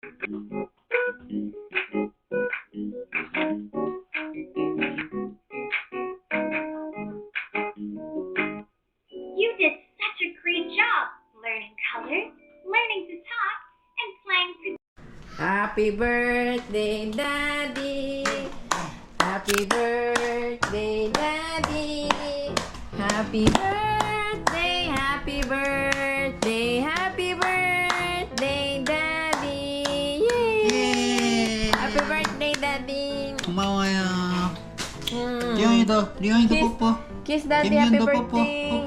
You did such a great job learning colors, learning to talk, and playing. Happy birthday, Daddy. Happy birthday, Daddy. Happy birthday, happy birthday, happy birthday, Daddy. Yay! 예. Happy birthday, Daddy. 고마워요. 음. 리온이도 뽀뽀. Kiss Daddy, happy 김윤도 뽀뽀. birthday.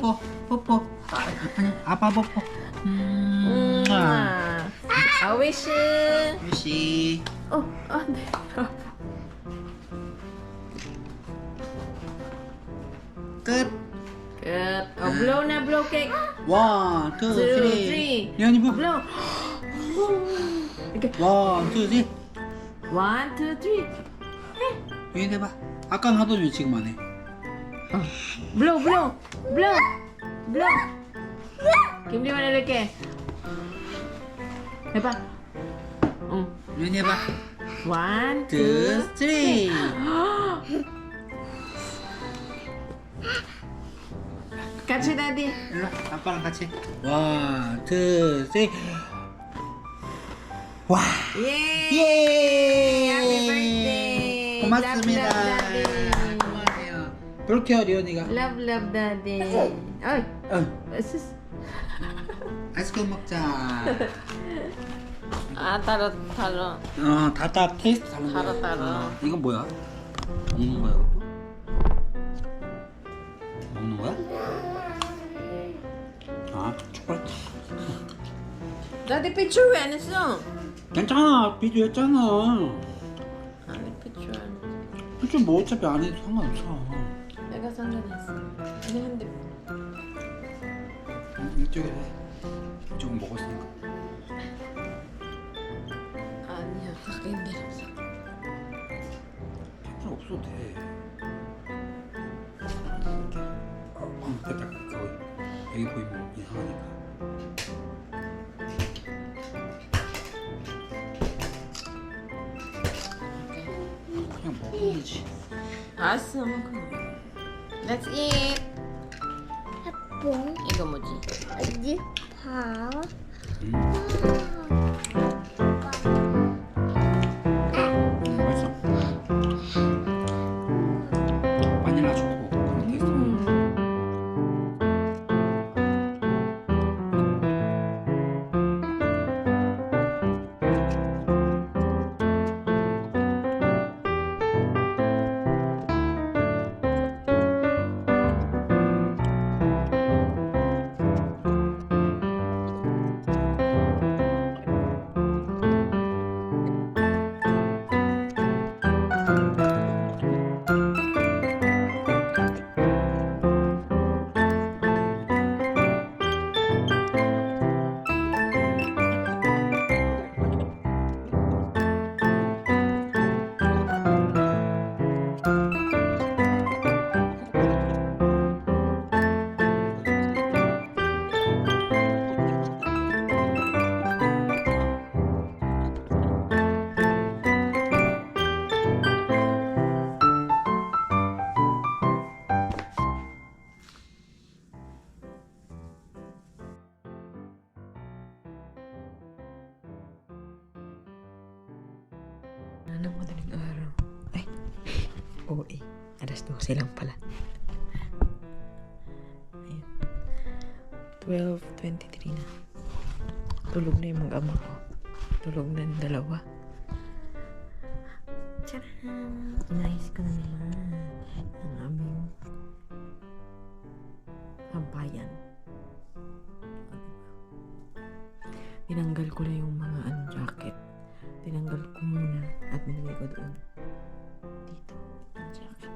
뽀뽀. 아니, 아빠 뽀뽀. I wish. 유시. 네. 끝. Good. Blow na, blow cake. 1, 2, 2, 3. 3. 리온이 뽀뽀. Blow. Okay. 1, 2, 3. 1, 2, 3. 리온 해봐. 아까는 하더니 왜 지금 안 해? Blow, blow, blow, blow. Kim, di mana lagi? Hebat. 리온이 해봐. 1, 2, 2, 3. Kasih tadi. 일로 와. 아빠랑 같이. 1, 2, 3. 와. Yeay. 예. Happy birthday. 고맙습니다. Love, love, daddy. 고마워요. 그렇게요, 리온이가. Love, love, daddy. Oi. Sus. 아이스크림 먹자. Taruh, taruh. 다다 테이스트 다른 거야. 따로. 이건 뭐야? 먹는 거야, 이것도? 먹는 거야? 초콜릿. Daddy picture 왜 안 했어? 괜찮아, 비디오 했잖아. 아니 picture 안 했어. 그좀 뭐 어차피 안 해도 상관없어. 내가 상관했어. 아니 근데 이쪽에 해. 이쪽은 먹었으니까. 아니야 가까이인데. 필요 없어도 돼. 됐다. 여기 보이면 이상하니까. 그냥 먹으면 되지. 알았어. Let's eat. 뽕 이거 뭐지? 어디 봐. 맛있어. 바닐라 초코 그런 테이스트. Ano madaling araw? Ay, oo eh. Alas 12 lang pala. Ayun. 12:23 na. Tulog na yung mag-ama ko. Tulog na yung dalawa. Tcharam! Inayos ko na naman ang aming kabayan. Tinanggal ko na yung mga jacket. Tinanggal ko muna at nilagay ko doon. Dito, ang jacket.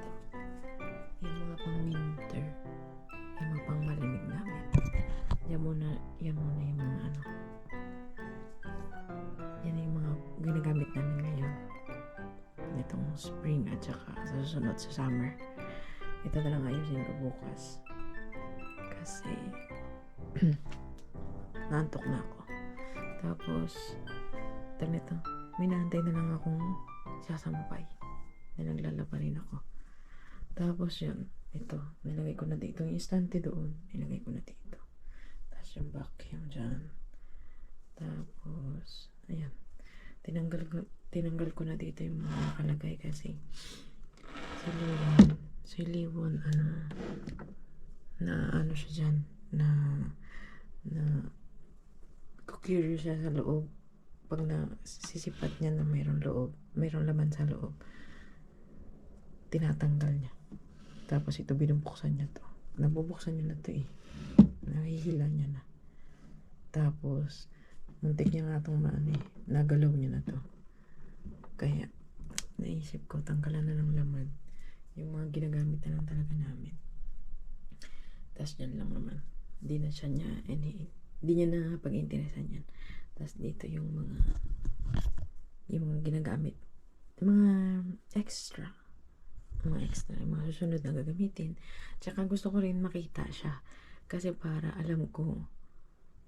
Yung mga pang winter. Yung mga pang malamig namin. Yan muna yung mga ano. Yan yung mga ginagamit namin ngayon. Itong spring at saka sa susunod sa summer. Ito na lang ayusin ko bukas. Kasi nantok na ako. Tapos nito, may naantay na lang akong sasampay na naglalaba rin ako. Tapos yun, ito, nilagay ko na dito yung istante doon, nilagay ko na dito. Tapos yung vacuum dyan. Tapos, ayan, tinanggal ko na dito yung mga nakalagay kasi siliwan, ano siya dyan, na curious siya sa loob. Pag sisipat niya na mayroong laman sa loob, tinatanggal niya. Tapos ito, binubuksan niya to. Nabubuksan niya na to eh. Nahihila niya na. Tapos, muntik niya nga itong nagalaw niya na to. Kaya, naisip ko, tanggalan na ng laman. Yung mga ginagamit na lang talaga namin. Tapos yan lang naman. Hindi niya na pag-interesan yan. Tapos dito yung mga ginagamit. Mga extra, yung mga susunod na gagamitin. Tsaka gusto ko rin makita siya. Kasi para alam ko,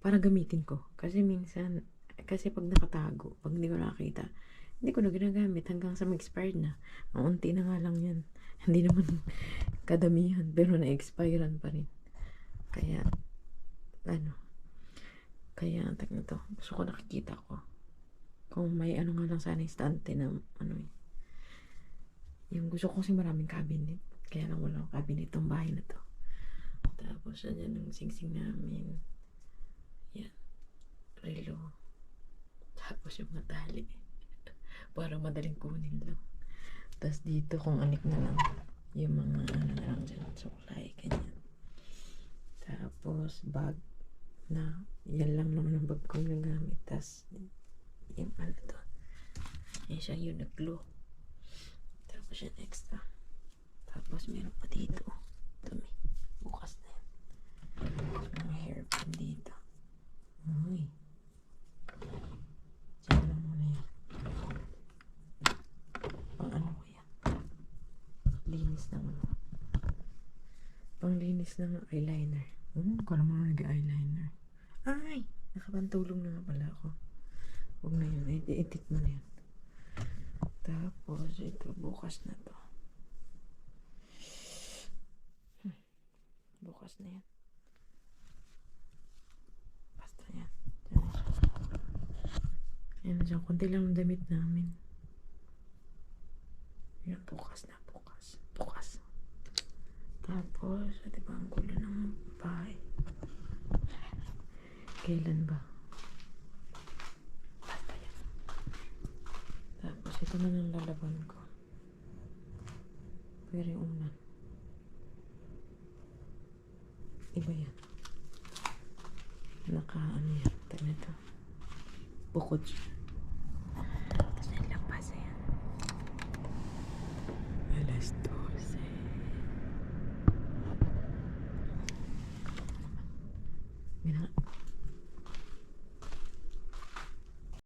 para gamitin ko. Kasi minsan, pag nakatago, pag hindi ko nakakita, hindi ko na ginagamit hanggang sa mag-expired na. Ang unti na nga lang yan. Hindi naman kadamihan, pero na-expirean pa rin. Kaya, gusto ko nakikita ko. Kung may nga lang sana istante na, yung gusto ko kasi maraming cabinet. Kaya lang walang cabinet tong bahay na to. Tapos, andyan ang singsing namin. Yan. Relo. Tapos yung mga tali. Para madaling kunin lang. Tapos dito kung anik na lang. Yung mga na lang dyan. Suklay, ganyan. Tapos bag na yan lang naman ang bag kong nagamit. Tapos yung to. Yan siya yung nag-glue. Tapos yan extra. Tapos meron pa dito. Dumi. Bukas na yan. Mga hairpin dito. Uy. Diyan lang muna yan. Ko yan. Linis naman. Panglinis ng eyeliner. Ko naman nag-eyeliner. Ay! Nakapantulong na nga pala ako. Huwag na yun. Edit mo na yan. Tapos, ito. Bukas na to. Bukas na yan. Basta yan. Diyan na siya. Yan na siya. Kunti lang ang damit namin. Yan. Bukas na. Bukas. Tapos, diba ang gulo ng bahay? Kailan ba? Basta yan. Tapos, ito na lang lalaban ko. Pero yung unan. Iba yan. Yan. Ito na ito. Bukod siya. Tapos, may lampas yan. Alas 2.